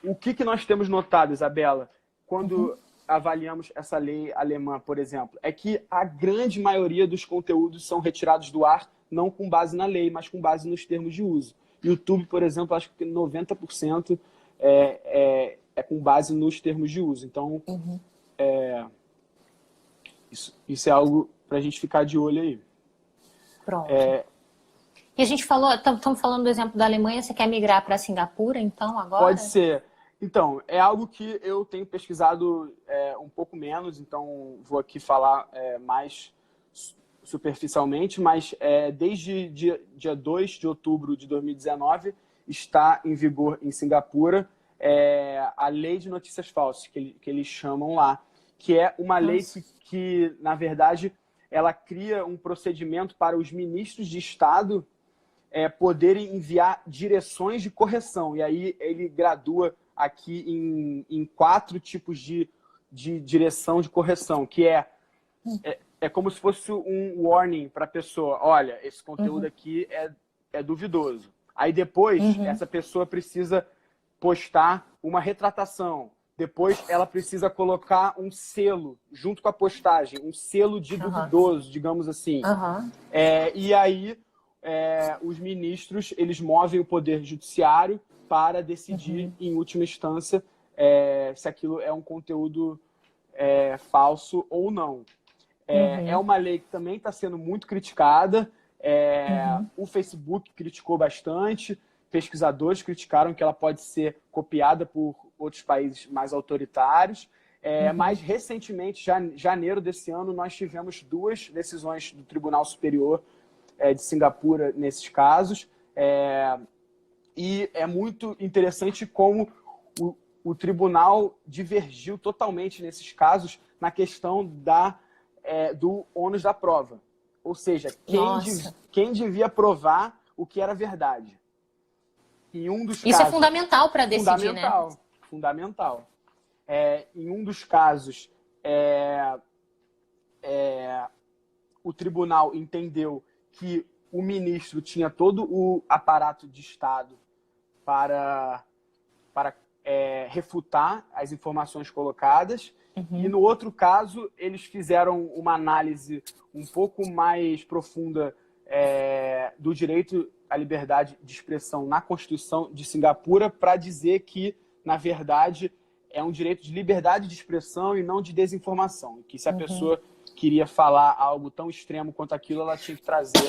O que nós temos notado, Isabela, quando avaliamos essa lei alemã, por exemplo, é que a grande maioria dos conteúdos são retirados do ar, não com base na lei, mas com base nos termos de uso. YouTube, por exemplo, acho que 90% é com base nos termos de uso. Então, isso é algo para a gente ficar de olho aí. Pronto. E a gente falou, estamos falando do exemplo da Alemanha, você quer migrar para Singapura, então, agora? Pode ser. Então, é algo que eu tenho pesquisado um pouco menos, então vou aqui falar mais superficialmente, mas desde dia 2 de outubro de 2019 está em vigor em Singapura a Lei de Notícias Falsas, que eles chamam lá, que é uma lei que, na verdade, ela cria um procedimento para os ministros de Estado poderem enviar direções de correção. E aí ele gradua aqui em 4 tipos de direção de correção, que é como se fosse um warning para a pessoa. Olha, esse conteúdo aqui é duvidoso. Aí depois, essa pessoa precisa postar uma retratação. Depois, ela precisa colocar um selo junto com a postagem, um selo de duvidoso, digamos assim. E aí, os ministros, eles movem o poder judiciário para decidir, em última instância, se aquilo é um conteúdo falso ou não. É uma lei que também está sendo muito criticada. O Facebook criticou bastante, pesquisadores criticaram que ela pode ser copiada por outros países mais autoritários. Mas, recentemente, janeiro desse ano, nós tivemos 2 decisões do Tribunal Superior de Singapura nesses casos. E é muito interessante como o tribunal divergiu totalmente nesses casos na questão do ônus da prova. Ou seja, quem devia provar o que era verdade. Em um dos Isso casos, é fundamental para decidir, né? Fundamental. Em um dos casos, o tribunal entendeu que o ministro tinha todo o aparato de Estado para refutar as informações colocadas. E no outro caso, eles fizeram uma análise um pouco mais profunda do direito à liberdade de expressão na Constituição de Singapura para dizer que, na verdade, é um direito de liberdade de expressão e não de desinformação. Que se a pessoa queria falar algo tão extremo quanto aquilo, ela tinha que trazer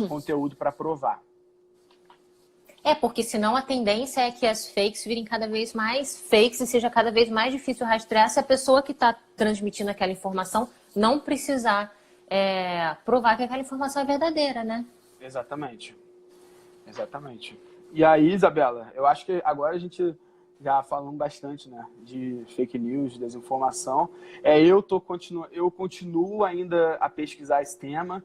conteúdo para provar. Porque senão a tendência é que as fakes virem cada vez mais fakes e seja cada vez mais difícil rastrear se a pessoa que está transmitindo aquela informação não precisar provar que aquela informação é verdadeira, né? Exatamente. E aí, Isabela, eu acho que agora a gente já falamos bastante, né, de fake news, de desinformação. Eu continuo ainda a pesquisar esse tema.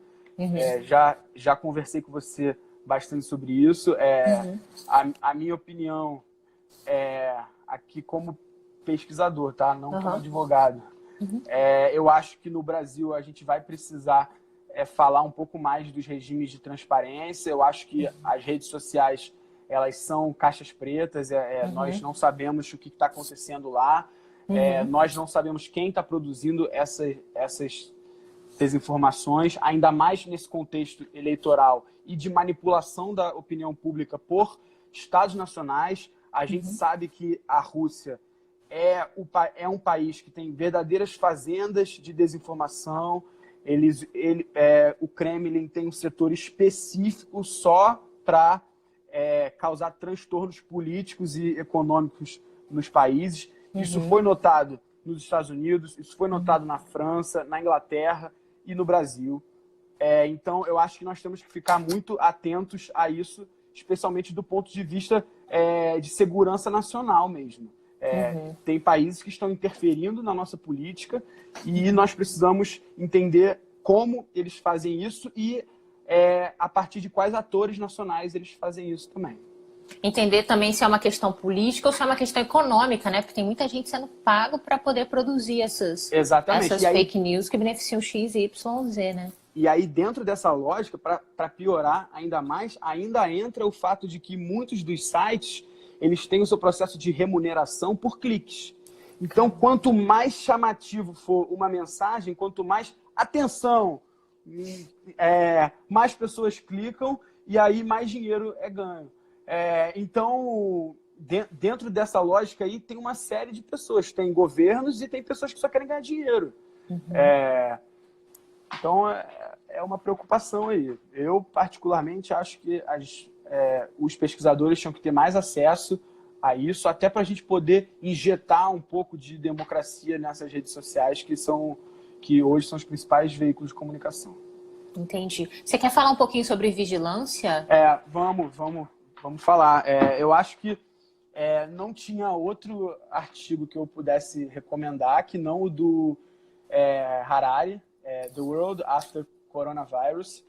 Já conversei com você bastante sobre isso. A minha opinião aqui como pesquisador, tá? Não como advogado. Eu acho que no Brasil a gente vai precisar falar um pouco mais dos regimes de transparência. Eu acho que as redes sociais elas são caixas pretas, nós não sabemos o que está acontecendo lá, nós não sabemos quem está produzindo essas desinformações, ainda mais nesse contexto eleitoral e de manipulação da opinião pública por estados nacionais. A gente sabe que a Rússia é um país que tem verdadeiras fazendas de desinformação. O Kremlin tem um setor específico só para causar transtornos políticos e econômicos nos países. Isso foi notado nos Estados Unidos, isso foi notado na França, na Inglaterra e no Brasil. Então, eu acho que nós temos que ficar muito atentos a isso, especialmente do ponto de vista de segurança nacional mesmo. Tem países que estão interferindo na nossa política e nós precisamos entender como eles fazem isso e a partir de quais atores nacionais eles fazem isso também. Entender também se é uma questão política ou se é uma questão econômica, né? Porque tem muita gente sendo pago para poder produzir essas fake news que beneficiam X, Y, Z, né? E aí, dentro dessa lógica, para piorar ainda mais, ainda entra o fato de que muitos dos sites eles têm o seu processo de remuneração por cliques. Então, quanto mais chamativo for uma mensagem, quanto mais atenção, mais pessoas clicam e aí mais dinheiro é ganho. Então, dentro dessa lógica aí, tem uma série de pessoas. Tem governos e tem pessoas que só querem ganhar dinheiro. Então, é uma preocupação aí. Eu, particularmente, acho que os pesquisadores tinham que ter mais acesso a isso, até para a gente poder injetar um pouco de democracia nessas redes sociais, que hoje são os principais veículos de comunicação. Entendi. Você quer falar um pouquinho sobre vigilância? Vamos falar. Eu acho que não tinha outro artigo que eu pudesse recomendar que não o do Harari, The World After Coronavirus,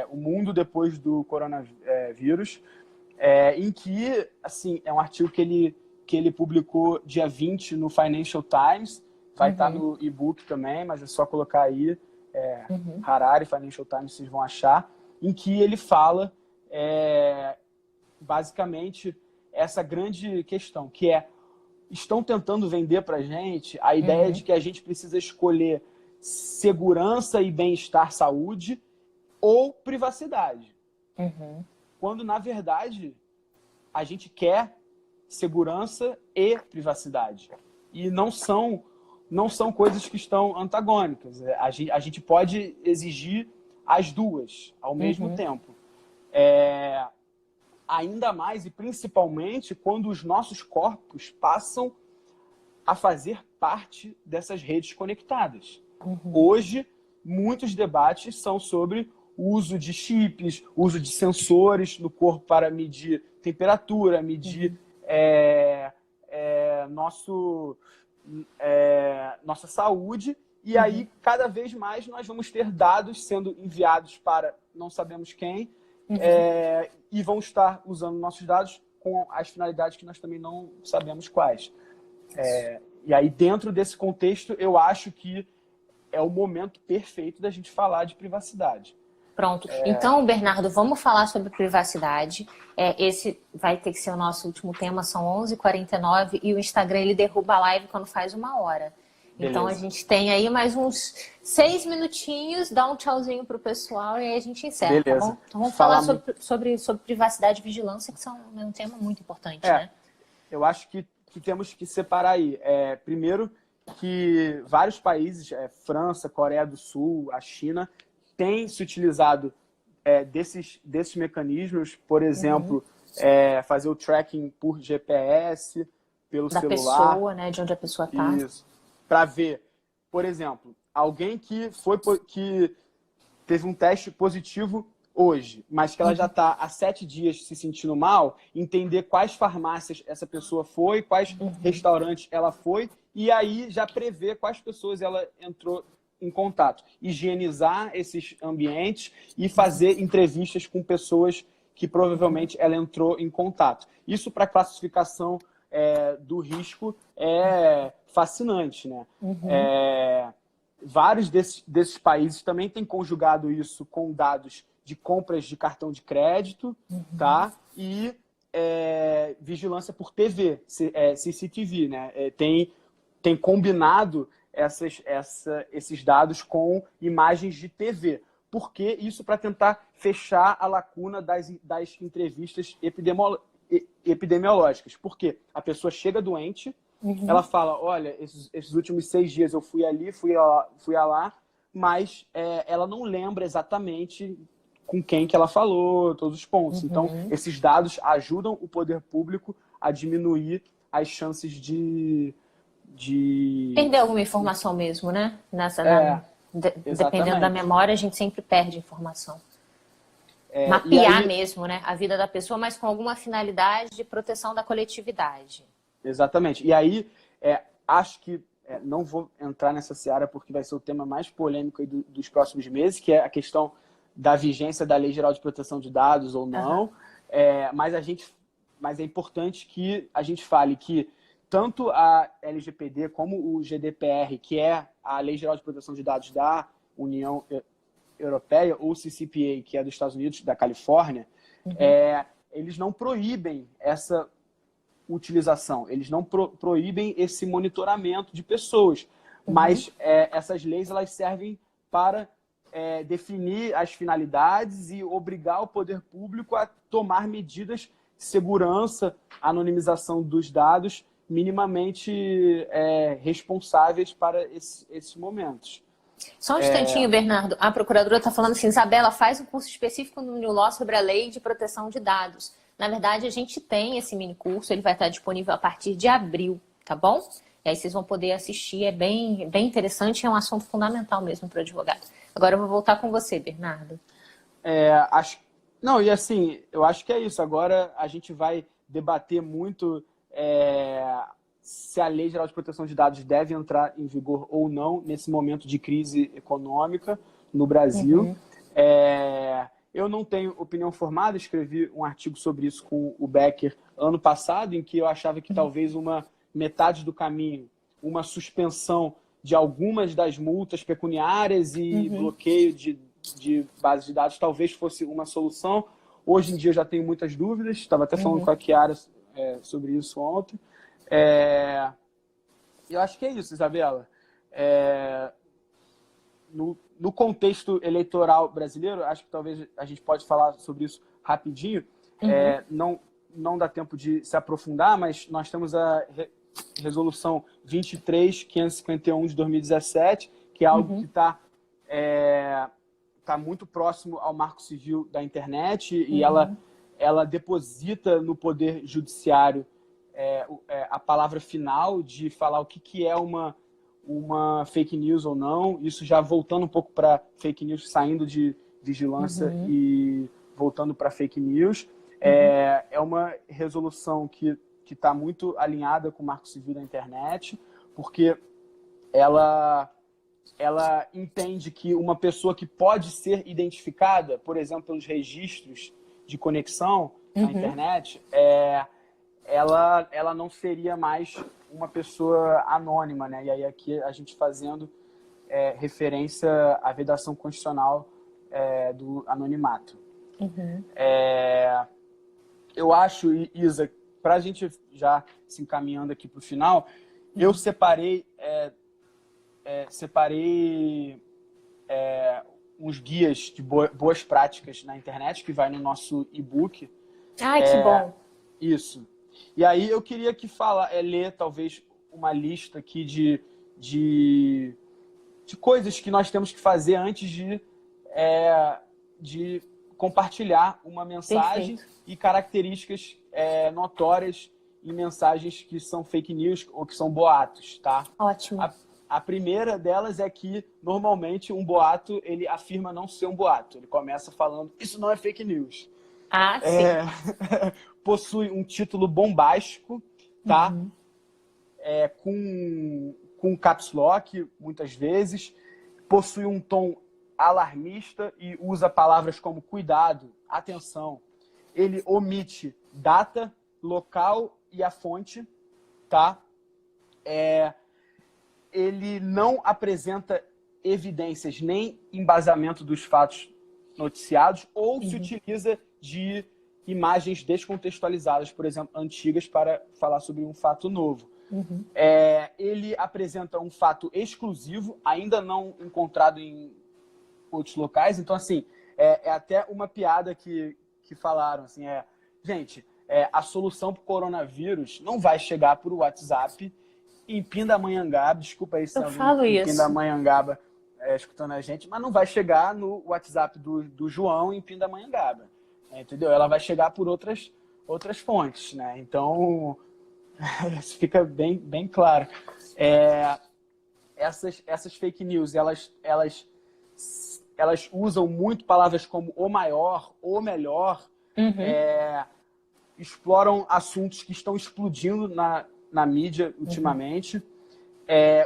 o mundo depois do coronavírus, em que, assim, é um artigo que ele publicou dia 20 no Financial Times, vai estar no e-book também, mas é só colocar aí, Harari, Financial Times, vocês vão achar, em que ele fala, basicamente, essa grande questão, que estão tentando vender para a gente a ideia de que a gente precisa escolher segurança e bem-estar, saúde, ou privacidade. Quando, na verdade, a gente quer segurança e privacidade. E não são coisas que estão antagônicas. A gente pode exigir as duas ao mesmo tempo. Ainda mais e principalmente quando os nossos corpos passam a fazer parte dessas redes conectadas. Hoje, muitos debates são sobre o uso de chips, uso de sensores no corpo para medir temperatura, medir nossa saúde. E aí, cada vez mais, nós vamos ter dados sendo enviados para não sabemos quem e vão estar usando nossos dados com as finalidades que nós também não sabemos quais. E aí, dentro desse contexto, eu acho que é o momento perfeito da gente falar de privacidade. Pronto. Então, Bernardo, vamos falar sobre privacidade. Esse vai ter que ser o nosso último tema, são 11h49 e o Instagram ele derruba a live quando faz 1 hora. Beleza. Então, a gente tem aí mais uns 6 minutinhos, dá um tchauzinho pro pessoal e aí a gente encerra. Beleza. Tá bom? Então, vamos falar sobre privacidade e vigilância, que são um tema muito importante, né? Eu acho que temos que separar aí. Primeiro, que vários países, França, Coreia do Sul, a China, têm se utilizado desses mecanismos, por exemplo, fazer o tracking por GPS, pelo celular. Da pessoa, né? De onde a pessoa está. Isso. Para ver, por exemplo, alguém que teve um teste positivo hoje, mas que ela já está há 7 dias se sentindo mal, entender quais farmácias essa pessoa foi, quais restaurantes ela foi, e aí já prever quais pessoas ela entrou em contato. Higienizar esses ambientes e fazer entrevistas com pessoas que provavelmente ela entrou em contato. Isso para classificação do risco é fascinante, né? Vários desses países também têm conjugado isso com dados de compras de cartão de crédito, tá? E vigilância por TV, CCTV, né? Tem combinado esses dados com imagens de TV. Por que isso? Para tentar fechar a lacuna das entrevistas epidemiológicas. Porque a pessoa chega doente, ela fala, olha, esses últimos 6 dias eu fui ali, fui lá, mas ela não lembra exatamente com quem que ela falou, todos os pontos. Então, esses dados ajudam o poder público a diminuir as chances de Perder alguma informação mesmo, né? Dependendo da memória, a gente sempre perde informação. Mapear mesmo, né? A vida da pessoa, mas com alguma finalidade de proteção da coletividade. Exatamente. E aí, acho que não vou entrar nessa seara porque vai ser o tema mais polêmico aí dos próximos meses, que é a questão da vigência da Lei Geral de Proteção de Dados ou não. Mas é importante que a gente fale que tanto a LGPD como o GDPR, que é a Lei Geral de Proteção de Dados da União Europeia, ou CCPA, que é dos Estados Unidos, da Califórnia, eles não proíbem essa utilização, eles não proíbem esse monitoramento de pessoas, mas essas leis elas servem para definir as finalidades e obrigar o poder público a tomar medidas de segurança, anonimização dos dados minimamente responsáveis para esses momentos. Só um instantinho, Bernardo. A procuradora está falando assim, Isabela, faz um curso específico no New Law sobre a Lei de Proteção de Dados. Na verdade, a gente tem esse mini curso, ele vai estar disponível a partir de abril, tá bom? E aí vocês vão poder assistir, é bem interessante, é um assunto fundamental mesmo para o advogado. Agora eu vou voltar com você, Bernardo. Não, e assim, eu acho que é isso. Agora a gente vai debater muito se a Lei Geral de Proteção de Dados deve entrar em vigor ou não nesse momento de crise econômica no Brasil. Eu não tenho opinião formada, escrevi um artigo sobre isso com o Becker ano passado, em que eu achava que talvez uma metade do caminho, uma suspensão de algumas das multas pecuniárias e bloqueio de bases de dados talvez fosse uma solução. Hoje em dia eu já tenho muitas dúvidas, estava até falando com a Chiara sobre isso ontem. Eu acho que é isso, Isabela. No contexto eleitoral brasileiro, acho que talvez a gente pode falar sobre isso rapidinho. Não dá tempo de se aprofundar, mas nós temos a Resolução 23.551 de 2017, que é algo que está muito próximo ao Marco Civil da Internet e ela deposita no Poder Judiciário a palavra final de falar o que é uma fake news ou não. Isso já voltando um pouco para fake news, saindo de vigilância e voltando para fake news. É uma resolução que está muito alinhada com o Marco Civil da Internet, porque ela entende que uma pessoa que pode ser identificada, por exemplo, pelos registros de conexão na internet, ela não seria mais uma pessoa anônima, né? E aí aqui a gente fazendo referência à vedação constitucional do anonimato. Eu acho, Isa, para a gente já se encaminhando aqui para o final, eu separei uns guias de boas práticas na internet, que vai no nosso e-book. Que bom! Isso. E aí eu queria ler talvez uma lista aqui de coisas que nós temos que fazer antes de compartilhar uma mensagem. Perfeito. E características notórias em mensagens que são fake news ou que são boatos, tá? Ótimo. A primeira delas é que, normalmente, um boato, ele afirma não ser um boato. Ele começa falando, isso não é fake news. Sim. Possui um título bombástico, tá? Com caps lock, muitas vezes. Possui um tom alarmista e usa palavras como cuidado, atenção. Ele omite data, local e a fonte, tá? Ele não apresenta evidências nem embasamento dos fatos noticiados ou se utiliza de imagens descontextualizadas, por exemplo, antigas, para falar sobre um fato novo. Ele apresenta um fato exclusivo, ainda não encontrado em outros locais. Então, assim, é até uma piada que falaram, assim, gente, a solução para o coronavírus não vai chegar por WhatsApp em Pindamonhangaba, desculpa aí se alguém em Pindamonhangaba escutando a gente, mas não vai chegar no WhatsApp do João em Pindamonhangaba, entendeu? Ela vai chegar por outras fontes, né? Então, isso fica bem claro. Essas fake news, elas usam muito palavras como o maior, o melhor, exploram assuntos que estão explodindo na mídia ultimamente,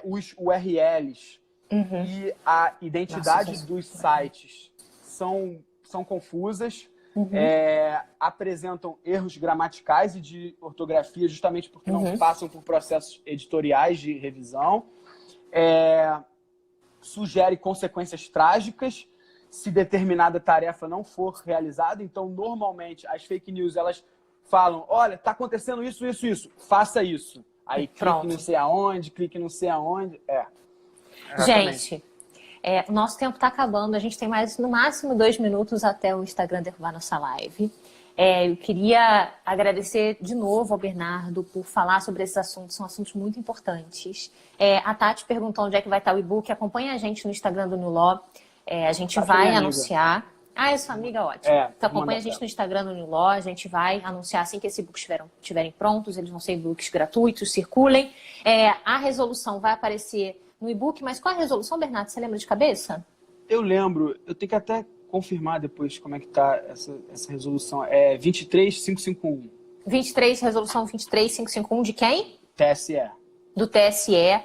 os URLs e a identidade dos sites são confusas, apresentam erros gramaticais e de ortografia justamente porque não passam por processos editoriais de revisão, sugere consequências trágicas se determinada tarefa não for realizada. Então, normalmente, as fake news, elas falam, olha, está acontecendo isso, faça isso. Aí clique não sei aonde, clique não sei aonde. Gente, o nosso tempo está acabando, a gente tem mais, no máximo, 2 minutos até o Instagram derrubar nossa live. Eu queria agradecer de novo ao Bernardo por falar sobre esses assuntos, são assuntos muito importantes. A Tati perguntou onde é que vai estar o e-book, acompanha a gente no Instagram do New Law, a gente vai anunciar. Eu sou amiga, ótimo. Então acompanha a gente no Instagram do New Law, a gente vai anunciar assim que esses e-books estiverem prontos, eles vão ser e-books gratuitos, circulem. A resolução vai aparecer no e-book, mas qual é a resolução, Bernardo? Você lembra de cabeça? Eu lembro, eu tenho que até confirmar depois como é que tá essa resolução. É 23551. Resolução 23551 de quem? TSE. Do TSE.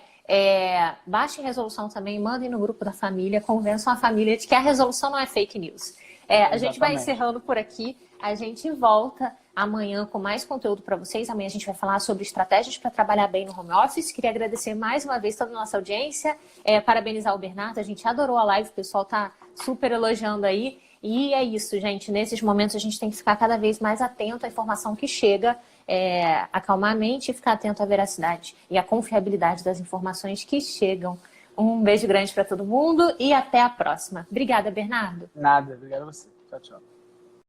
Baixem a resolução também, mandem no grupo da família, convençam a família de que a resolução não é fake news. A gente vai encerrando por aqui, a gente volta amanhã com mais conteúdo para vocês. Amanhã a gente vai falar sobre estratégias para trabalhar bem no home office. Queria agradecer mais uma vez toda a nossa audiência, parabenizar o Bernardo, a gente adorou a live, o pessoal tá super elogiando aí. E é isso, gente, nesses momentos a gente tem que ficar cada vez mais atento à informação que chega, acalmar a mente e ficar atento à veracidade e à confiabilidade das informações que chegam. Um beijo grande para todo mundo e até a próxima. Obrigada, Bernardo. Nada, obrigado a você. Tchau, tchau.